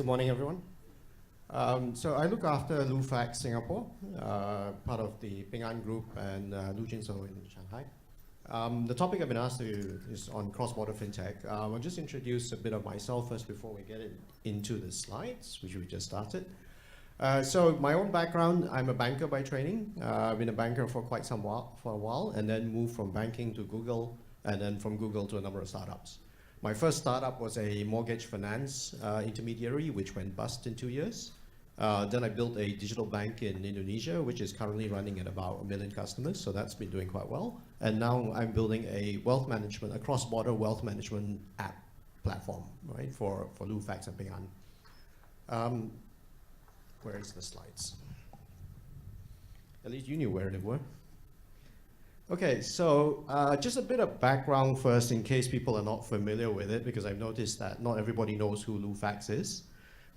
good morning, everyone. So I look after Lufax Singapore, part of the Ping An Group and Lujinso in Shanghai. The topic I've been asked to is on cross-border fintech. I'll just introduce a bit of myself first before we get into the slides, which we just started. So my own background, I'm a banker by training. I've been a banker for quite a while, and then moved from banking to Google, and then from Google to a number of startups. My first startup was a mortgage finance intermediary, which went bust in 2 years. Then I built a digital bank in Indonesia, which is currently running at about 1 million customers, so that's been doing quite well. And now I'm building a a cross-border wealth management app platform, right, for Lufax and Ping An. Where's the slides? At least you knew where they were. Okay, so just a bit of background first in case people are not familiar with it, because I've noticed that not everybody knows who Lufax is.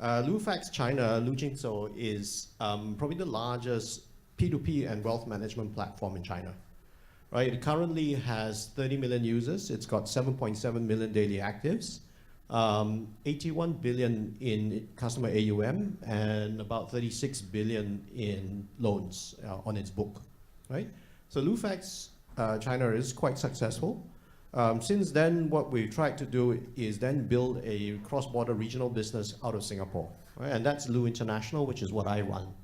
Lufax China, Lujinso, is probably the largest P2P and wealth management platform in China. Right? It currently has 30 million users. It's got 7.7 million daily actives, 81 billion in customer AUM, and about 36 billion in loans on its book. Right? So Lufax China is quite successful. Since then, what we've tried to do is then build a cross-border regional business out of Singapore, right? And that's Lu International, which is what I run.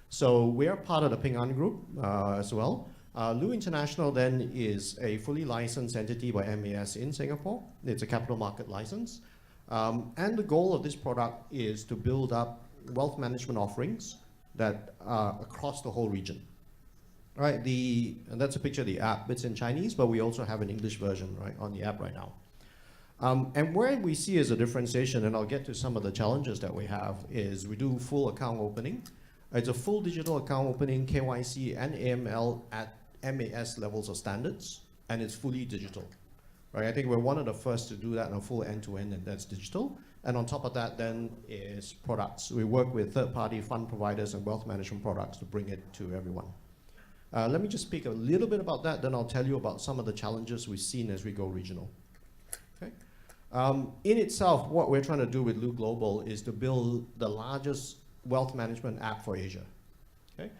So we are part of the Ping An Group as well. Lu International then is a fully licensed entity by MAS in Singapore. It's a capital market license. And the goal of this product is to build up wealth management offerings that are across the whole region. Right, and that's a picture of the app. It's in Chinese, but we also have an English version, right, on the app right now. And where we see as a differentiation, and I'll get to some of the challenges that we have, is we do full account opening. It's a full digital account opening, KYC and AML at MAS levels of standards, and it's fully digital. Right, I think we're one of the first to do that in a full end-to-end, and that's digital. And on top of that then is products. We work with third-party fund providers and wealth management products to bring it to everyone. Let me just speak a little bit about that, then I'll tell you about some of the challenges we've seen as we go regional. Okay? In itself, what we're trying to do with Lu Global is to build the largest wealth management app for Asia. Okay?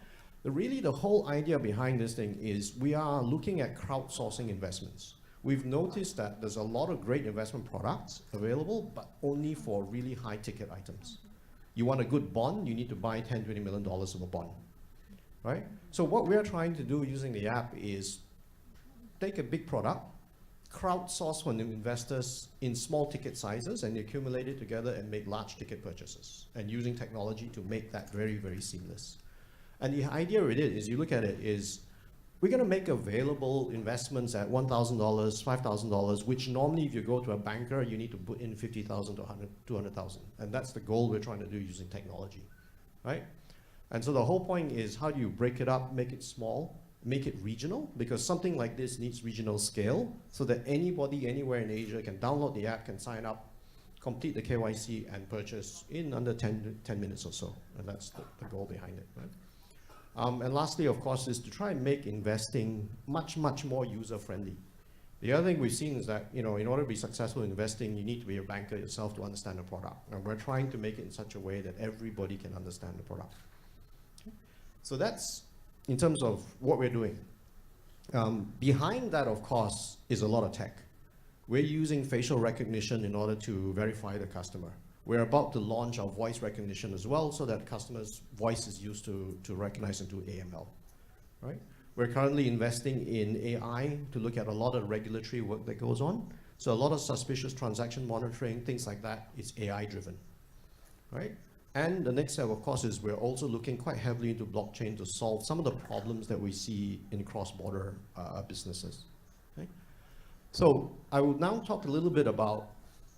Really, the whole idea behind this thing is we are looking at crowdsourcing investments. We've noticed that there's a lot of great investment products available, but only for really high ticket items. You want a good bond, you need to buy $10, $20 million of a bond. Right? So what we're trying to do using the app is take a big product, crowdsource from investors in small ticket sizes, and accumulate it together and make large ticket purchases, and using technology to make that very, very seamless. And the idea with it is, you look at it, is we're going to make available investments at $1,000, $5,000, which normally if you go to a banker, you need to put in $50,000 to $200,000. And that's the goal we're trying to do using technology. Right? And so the whole point is, how do you break it up, make it small, make it regional? Because something like this needs regional scale, so that anybody anywhere in Asia can download the app, can sign up, complete the KYC, and purchase in under 10 minutes or so. And that's the goal behind it. Right? And lastly, of course, is to try and make investing much, much more user-friendly. The other thing we've seen is that, in order to be successful in investing, you need to be a banker yourself to understand the product. And we're trying to make it in such a way that everybody can understand the product. So that's in terms of what we're doing. Behind that, of course, is a lot of tech. We're using facial recognition in order to verify the customer. We're about to launch our voice recognition as well, so that customers' voice is used to recognize and do AML. Right? We're currently investing in AI to look at a lot of regulatory work that goes on. So a lot of suspicious transaction monitoring, things like that, is AI-driven. Right? And the next step, of course, is we're also looking quite heavily into blockchain to solve some of the problems that we see in cross-border businesses. Okay? So I will now talk a little bit about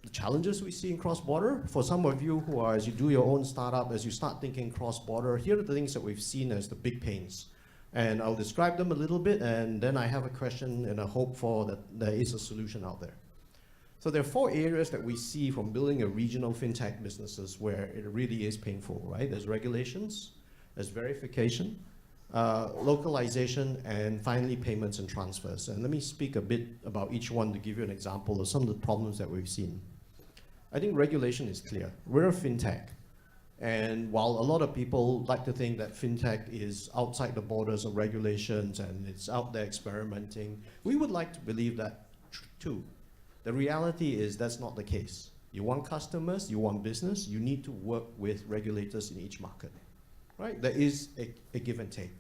the challenges we see in cross-border. For some of you who are, as you do your own startup, as you start thinking cross-border, here are the things that we've seen as the big pains. And I'll describe them a little bit, and then I have a question and a hope for that there is a solution out there. So there are 4 areas that we see from building a regional fintech businesses where it really is painful, right? There's regulations, there's verification, localization, and finally payments and transfers. And let me speak a bit about each one to give you an example of some of the problems that we've seen. I think regulation is clear. We're a fintech. And while a lot of people like to think that fintech is outside the borders of regulations and it's out there experimenting, we would like to believe that too. The reality is that's not the case. You want customers, you want business, you need to work with regulators in each market, right? There is a give and take.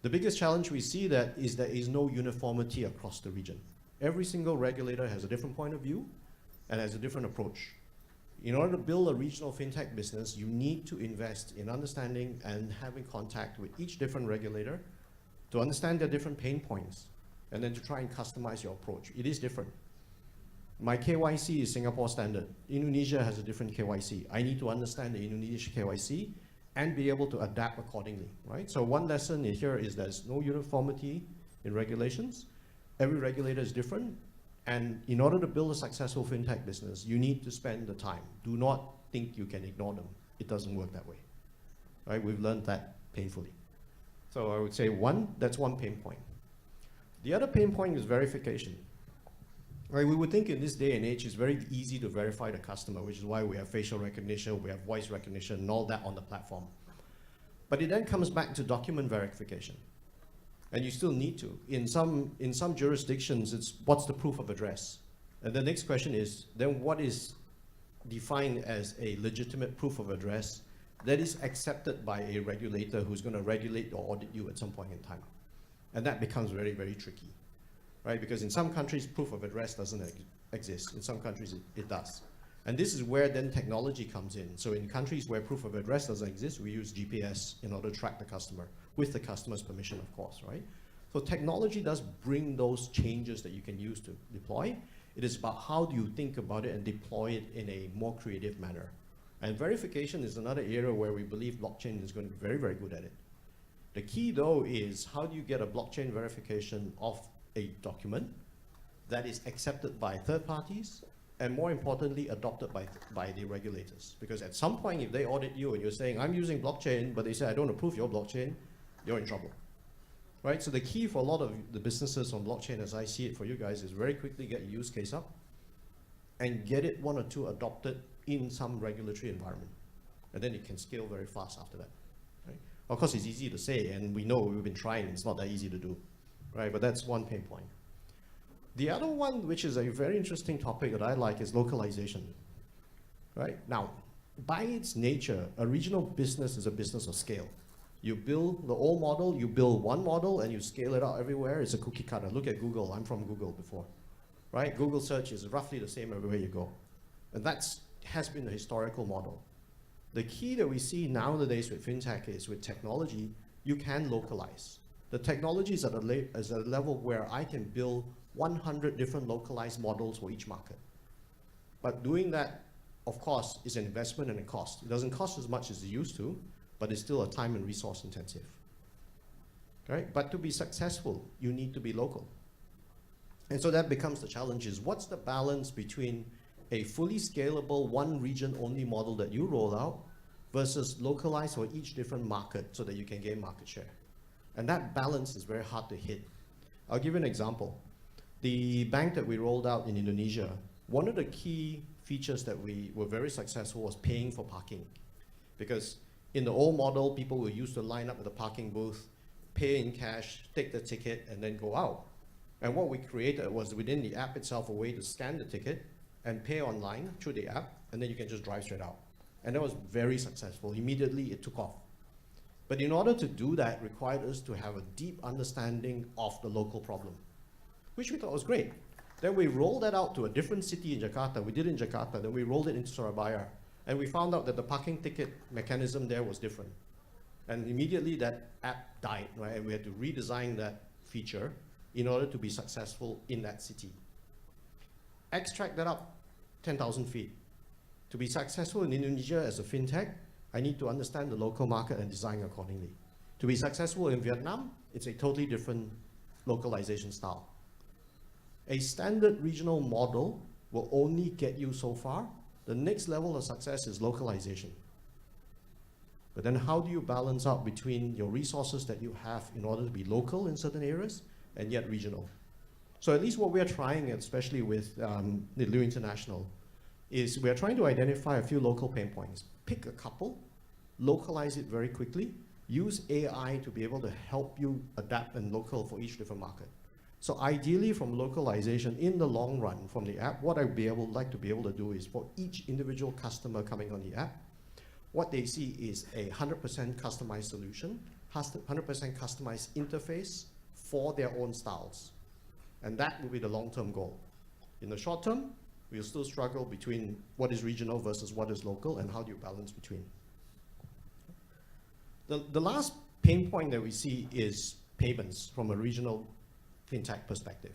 The biggest challenge we see that is there is no uniformity across the region. Every single regulator has a different point of view and has a different approach. In order to build a regional fintech business, you need to invest in understanding and having contact with each different regulator to understand their different pain points and then to try and customize your approach. It is different. My KYC is Singapore standard. Indonesia has a different KYC. I need to understand the Indonesian KYC and be able to adapt accordingly, right? So one lesson here is there's no uniformity in regulations. Every regulator is different. And in order to build a successful fintech business, you need to spend the time. Do not think you can ignore them. It doesn't work that way, right? We've learned that painfully. So I would say that's one pain point. The other pain point is verification. Right, we would think in this day and age it's very easy to verify the customer, which is why we have facial recognition, we have voice recognition, and all that on the platform. But it then comes back to document verification. And you still need to. In some jurisdictions, it's what's the proof of address? And the next question is, then what is defined as a legitimate proof of address that is accepted by a regulator who's going to regulate or audit you at some point in time? And that becomes very, very tricky, right? Because in some countries, proof of address doesn't exist. In some countries, it does. And this is where then technology comes in. So in countries where proof of address doesn't exist, we use GPS in order to track the customer, with the customer's permission, of course, right? So technology does bring those changes that you can use to deploy. It is about how do you think about it and deploy it in a more creative manner. And verification is another area where we believe blockchain is going to be very, very good at it. The key, though, is how do you get a blockchain verification of a document that is accepted by third parties and, more importantly, adopted by the regulators? Because at some point, if they audit you and you're saying, I'm using blockchain, but they say, I don't approve your blockchain, you're in trouble, right? So the key for a lot of the businesses on blockchain, as I see it for you guys, is very quickly get your use case up and get it one or two adopted in some regulatory environment. And then it can scale very fast after that, right? Of course, it's easy to say, and we know we've been trying, it's not that easy to do, right? But that's one pain point. The other one, which is a very interesting topic that I like, is localization, right? Now, by its nature, a regional business is a business of scale. You build the old model, you build one model, and you scale it out everywhere. It's a cookie cutter. Look at Google. I'm from Google before, right? Google search is roughly the same everywhere you go. And that has been the historical model. The key that we see nowadays with fintech is with technology, you can localize. The technology is at a level where I can build 100 different localized models for each market. But doing that, of course, is an investment and a cost. It doesn't cost as much as it used to, but it's still a time and resource intensive, right? But to be successful, you need to be local. And so that becomes the challenge is what's the balance between a fully scalable one region only model that you roll out versus localized for each different market so that you can gain market share. And that balance is very hard to hit. I'll give you an example. The bank that we rolled out in Indonesia, one of the key features that we were very successful was paying for parking. Because in the old model, people were used to line up at the parking booth, pay in cash, take the ticket, and then go out. And what we created was within the app itself a way to scan the ticket and pay online through the app, and then you can just drive straight out. And that was very successful. Immediately, it took off. But in order to do that, required us to have a deep understanding of the local problem, which we thought was great. Then we rolled that out to a different city in Jakarta. We did it in Jakarta, then we rolled it into Surabaya. And we found out that the parking ticket mechanism there was different. And immediately that app died, right? And we had to redesign that feature in order to be successful in that city. Extract that up 10,000 feet. To be successful in Indonesia as a fintech, I need to understand the local market and design accordingly. To be successful in Vietnam, it's a totally different localization style. A standard regional model will only get you so far. The next level of success is localization. But then how do you balance out between your resources that you have in order to be local in certain areas and yet regional? So at least what we are trying, especially with the Lu International, is we are trying to identify a few local pain points. pick a couple, localize it very quickly, use AI to be able to help you adapt and local for each different market. So ideally from localization, in the long run from the app, what I'd like to be able to do is for each individual customer coming on the app, what they see is a 100% customized solution, 100% customized interface for their own styles. And that will be the long-term goal. In the short term, we'll still struggle between what is regional versus what is local and how do you balance between. The last pain point that we see is payments from a regional fintech perspective.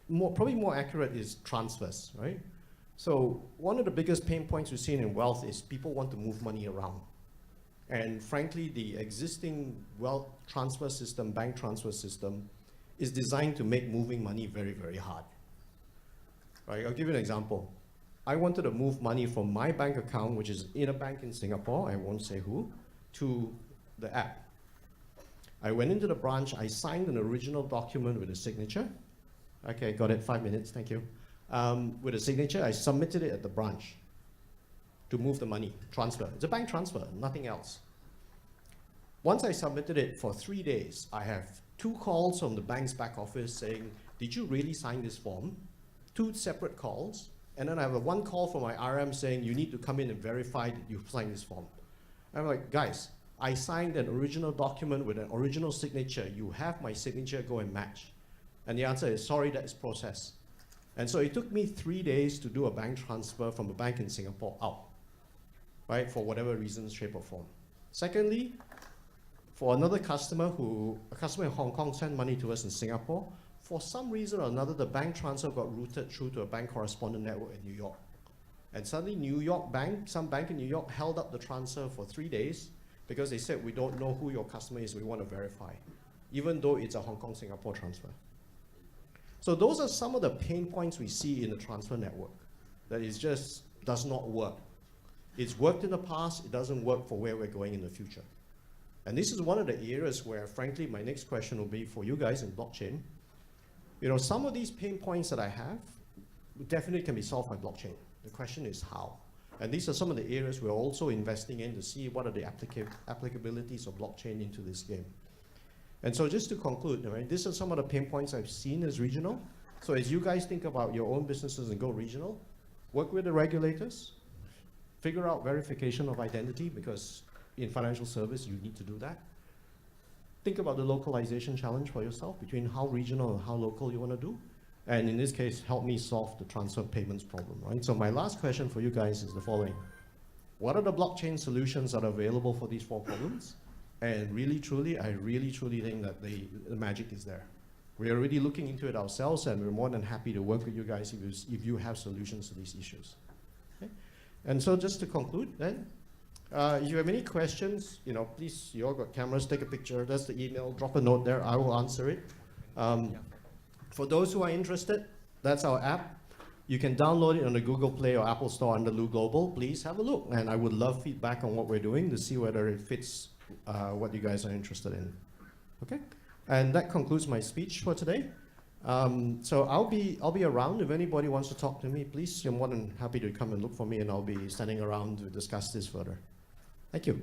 Probably more accurate is transfers, right? So one of the biggest pain points we've seen in wealth is people want to move money around. And frankly, the existing wealth transfer system, bank transfer system, is designed to make moving money very, very hard. Right? I'll give you an example. I wanted to move money from my bank account, which is in a bank in Singapore, I won't say who, to the app. I went into the branch, I signed an original document with a signature. Okay, got it, 5 minutes, thank you. With a signature, I submitted it at the branch to move the money, transfer. It's a bank transfer, nothing else. Once I submitted it for 3 days, I have 2 calls from the bank's back office saying, did you really sign this form? 2 separate calls, and then I have a 1 call from my RM saying, you need to come in and verify that you've signed this form. I'm like, guys, I signed an original document with an original signature. You have my signature, go and match. And the answer is, sorry, that is processed. And so it took me 3 days to do a bank transfer from a bank in Singapore out, right, for whatever reason, shape or form. Secondly, for another customer a customer in Hong Kong sent money to us in Singapore, for some reason or another, the bank transfer got routed through to a bank correspondent network in New York. And suddenly New York bank, some bank in New York held up the transfer for 3 days because they said, we don't know who your customer is, we want to verify, even though it's a Hong Kong-Singapore transfer. So those are some of the pain points we see in the transfer network, that it just does not work. It's worked in the past, it doesn't work for where we're going in the future. And this is one of the areas where, frankly, my next question will be for you guys in blockchain. You know, some of these pain points that I have definitely can be solved by blockchain. The question is how. And these are some of the areas we're also investing in to see what are the applicabilities of blockchain into this game. And so just to conclude, right, these are some of the pain points I've seen as regional. So as you guys think about your own businesses and go regional, work with the regulators, figure out verification of identity, because in financial service, you need to do that. Think about the localization challenge for yourself between how regional and how local you want to do. And in this case, help me solve the transfer payments problem, right? So my last question for you guys is the following. What are the blockchain solutions that are available for these 4 problems? And really, truly, I really, truly think that the magic is there. We're already looking into it ourselves, and we're more than happy to work with you guys if you have solutions to these issues. Okay? And so just to conclude then, if you have any questions, you know, please, you all got cameras, take a picture. That's the email, drop a note there, I will answer it. For those who are interested, that's our app. You can download it on the Google Play or Apple Store under Lu Global. Please have a look, and I would love feedback on what we're doing to see whether it fits what you guys are interested in. Okay, and that concludes my speech for today. So I'll be around. If anybody wants to talk to me, please, you're more than happy to come and look for me, and I'll be standing around to discuss this further. Thank you.